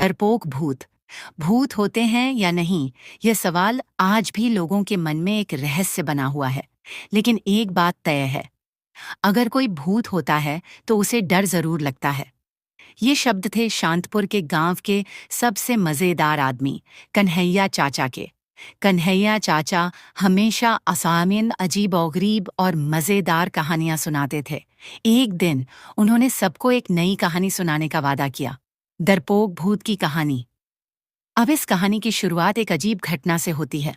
डरपोक भूत। भूत होते हैं या नहीं, यह सवाल आज भी लोगों के मन में एक रहस्य बना हुआ है। लेकिन एक बात तय है, अगर कोई भूत होता है तो उसे डर जरूर लगता है। ये शब्द थे शांतपुर के गांव के सबसे मजेदार आदमी कन्हैया चाचा के। कन्हैया चाचा हमेशा असामान्य, अजीबोगरीब और मजेदार कहानियां सुनाते थे। एक दिन उन्होंने सबको एक नई कहानी सुनाने का वादा किया, डरपोक भूत की कहानी। अब इस कहानी की शुरुआत एक अजीब घटना से होती है।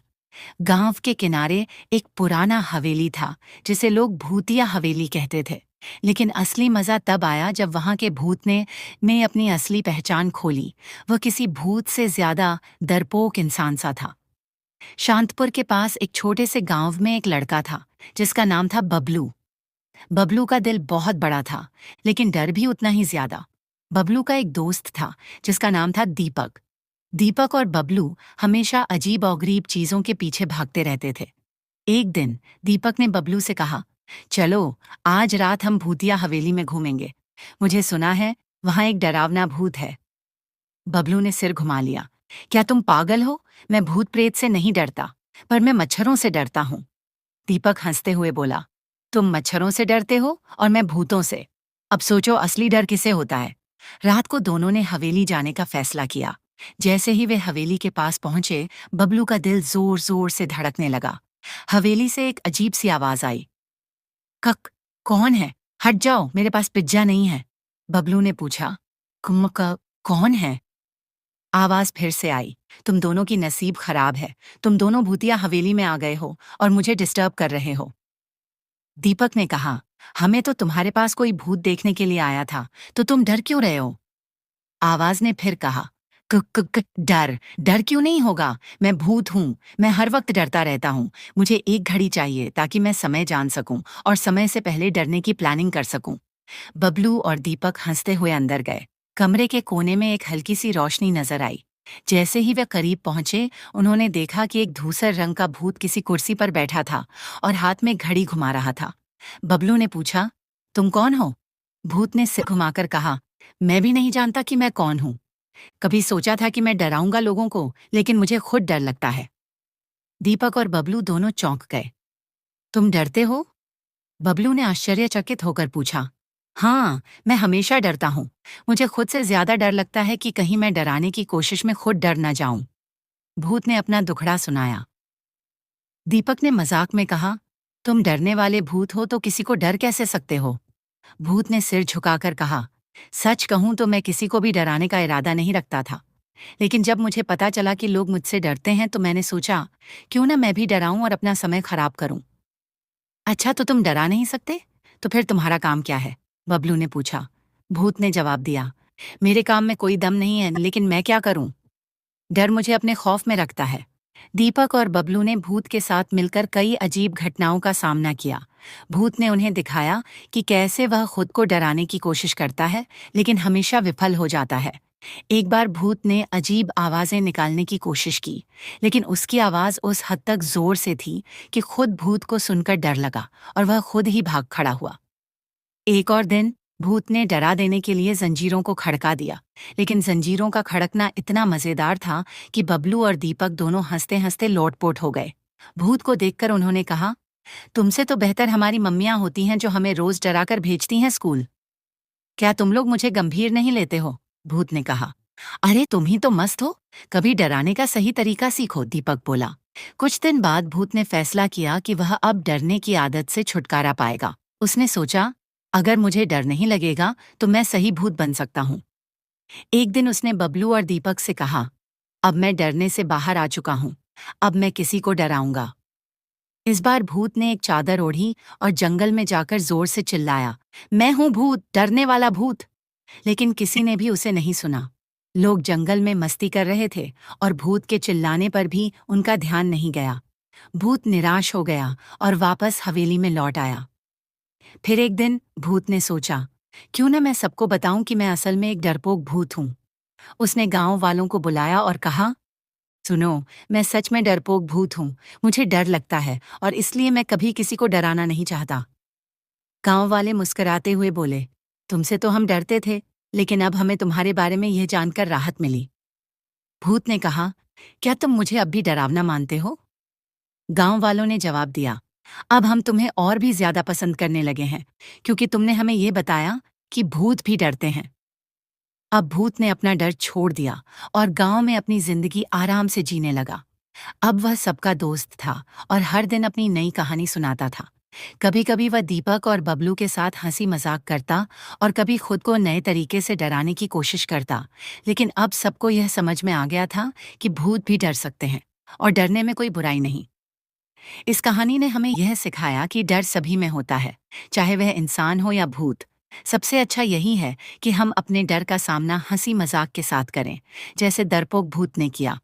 गांव के किनारे एक पुराना हवेली था जिसे लोग भूतिया हवेली कहते थे। लेकिन असली मजा तब आया जब वहां के भूत ने अपनी असली पहचान खोली। वह किसी भूत से ज्यादा डरपोक इंसान सा था। शांतपुर के पास एक छोटे से गांव में एक लड़का था जिसका नाम था बबलू। बबलू का दिल बहुत बड़ा था, लेकिन डर भी उतना ही ज्यादा। बबलू का एक दोस्त था जिसका नाम था दीपक। दीपक और बबलू हमेशा अजीब और गरीब चीजों के पीछे भागते रहते थे। एक दिन दीपक ने बबलू से कहा, चलो आज रात हम भूतिया हवेली में घूमेंगे। मुझे सुना है वहां एक डरावना भूत है। बबलू ने सिर घुमा लिया। क्या तुम पागल हो? मैं भूत प्रेत से नहीं डरता, पर मैं मच्छरों से डरता हूँ। दीपक हंसते हुए बोला, तुम मच्छरों से डरते हो और मैं भूतों से। अब सोचो असली डर किसे होता है। रात को दोनों ने हवेली जाने का फैसला किया। जैसे ही वे हवेली के पास पहुंचे, बबलू का दिल जोर जोर से धड़कने लगा। हवेली से एक अजीब सी आवाज आई, कक, कौन है? हट जाओ, मेरे पास पिज्जा नहीं है। बबलू ने पूछा, कौन है? आवाज फिर से आई, तुम दोनों की नसीब खराब है। तुम दोनों भूतिया हवेली में आ गए हो और मुझे डिस्टर्ब कर रहे हो। दीपक ने कहा, हमें तो तुम्हारे पास कोई भूत देखने के लिए आया था, तो तुम डर क्यों रहे हो? आवाज ने फिर कहा, डर डर क्यों नहीं होगा? मैं भूत हूँ, मैं हर वक्त डरता रहता हूँ। मुझे एक घड़ी चाहिए ताकि मैं समय जान सकूं और समय से पहले डरने की प्लानिंग कर सकूं। बबलू और दीपक हंसते हुए अंदर गए। कमरे के कोने में एक हल्की सी रोशनी नजर आई। जैसे ही वे करीब पहुंचे, उन्होंने देखा कि एक धूसर रंग का भूत किसी कुर्सी पर बैठा था और हाथ में घड़ी घुमा रहा था। बबलू ने पूछा, तुम कौन हो? भूत ने सिर घुमाकर कहा, मैं भी नहीं जानता कि मैं कौन हूं। कभी सोचा था कि मैं डराऊंगा लोगों को, लेकिन मुझे खुद डर लगता है। दीपक और बबलू दोनों चौंक गए। तुम डरते हो? बबलू ने आश्चर्यचकित होकर पूछा। हाँ, मैं हमेशा डरता हूँ। मुझे खुद से ज्यादा डर लगता है कि कहीं मैं डराने की कोशिश में खुद डर न जाऊं। भूत ने अपना दुखड़ा सुनाया। दीपक ने मजाक में कहा, तुम डरने वाले भूत हो तो किसी को डर कैसे सकते हो? भूत ने सिर झुकाकर कहा, सच कहूं तो मैं किसी को भी डराने का इरादा नहीं रखता था। लेकिन जब मुझे पता चला कि लोग मुझसे डरते हैं तो मैंने सोचा, क्यों ना मैं भी डराऊं और अपना समय खराब करूं। अच्छा, तो तुम डरा नहीं सकते? तो फिर तुम्हारा काम क्या है? बबलू ने पूछा। भूत ने जवाब दिया, मेरे काम में कोई दम नहीं है, लेकिन मैं क्या करूं? डर मुझे अपने खौफ में रखता है। दीपक और बबलू ने भूत के साथ मिलकर कई अजीब घटनाओं का सामना किया। भूत ने उन्हें दिखाया कि कैसे वह खुद को डराने की कोशिश करता है, लेकिन हमेशा विफल हो जाता है। एक बार भूत ने अजीब आवाजें निकालने की कोशिश की, लेकिन उसकी आवाज उस हद तक जोर से थी कि खुद भूत को सुनकर डर लगा और वह खुद ही भाग खड़ा हुआ। एक और दिन भूत ने डरा देने के लिए जंजीरों को खड़का दिया, लेकिन जंजीरों का खड़कना इतना मजेदार था कि बबलू और दीपक दोनों हंसते हंसते लोटपोट हो गए। भूत को देखकर उन्होंने कहा, तुमसे तो बेहतर हमारी मम्मियां होती हैं जो हमें रोज डराकर भेजती हैं स्कूल। क्या तुम लोग मुझे गंभीर नहीं लेते हो? भूत ने कहा। अरे तुम ही तो मस्त हो, कभी डराने का सही तरीका सीखो, दीपक बोला। कुछ दिन बाद भूत ने फैसला किया कि वह अब डरने की आदत से छुटकारा पाएगा। उसने सोचा, अगर मुझे डर नहीं लगेगा तो मैं सही भूत बन सकता हूँ। एक दिन उसने बबलू और दीपक से कहा, अब मैं डरने से बाहर आ चुका हूँ, अब मैं किसी को डराऊंगा। इस बार भूत ने एक चादर ओढ़ी और जंगल में जाकर जोर से चिल्लाया, मैं हूँ भूत, डरने वाला भूत। लेकिन किसी ने भी उसे नहीं सुना। लोग जंगल में मस्ती कर रहे थे और भूत के चिल्लाने पर भी उनका ध्यान नहीं गया। भूत निराश हो गया और वापस हवेली में लौट आया। फिर एक दिन भूत ने सोचा, क्यों न मैं सबको बताऊं कि मैं असल में एक डरपोक भूत हूं। उसने गांव वालों को बुलाया और कहा, सुनो, मैं सच में डरपोक भूत हूं। मुझे डर लगता है और इसलिए मैं कभी किसी को डराना नहीं चाहता। गांव वाले मुस्कुराते हुए बोले, तुमसे तो हम डरते थे, लेकिन अब हमें तुम्हारे बारे में यह जानकर राहत मिली। भूत ने कहा, क्या तुम मुझे अब भी डरावना मानते हो? गांव वालों ने जवाब दिया, अब हम तुम्हें और भी ज्यादा पसंद करने लगे हैं, क्योंकि तुमने हमें ये बताया कि भूत भी डरते हैं। अब भूत ने अपना डर छोड़ दिया और गांव में अपनी जिंदगी आराम से जीने लगा। अब वह सबका दोस्त था और हर दिन अपनी नई कहानी सुनाता था। कभी कभी वह दीपक और बबलू के साथ हंसी मजाक करता और कभी खुद को नए तरीके से डराने की कोशिश करता। लेकिन अब सबको यह समझ में आ गया था कि भूत भी डर सकते हैं और डरने में कोई बुराई नहीं। इस कहानी ने हमें यह सिखाया कि डर सभी में होता है, चाहे वह इंसान हो या भूत। सबसे अच्छा यही है कि हम अपने डर का सामना हंसी मजाक के साथ करें, जैसे डरपोक भूत ने किया।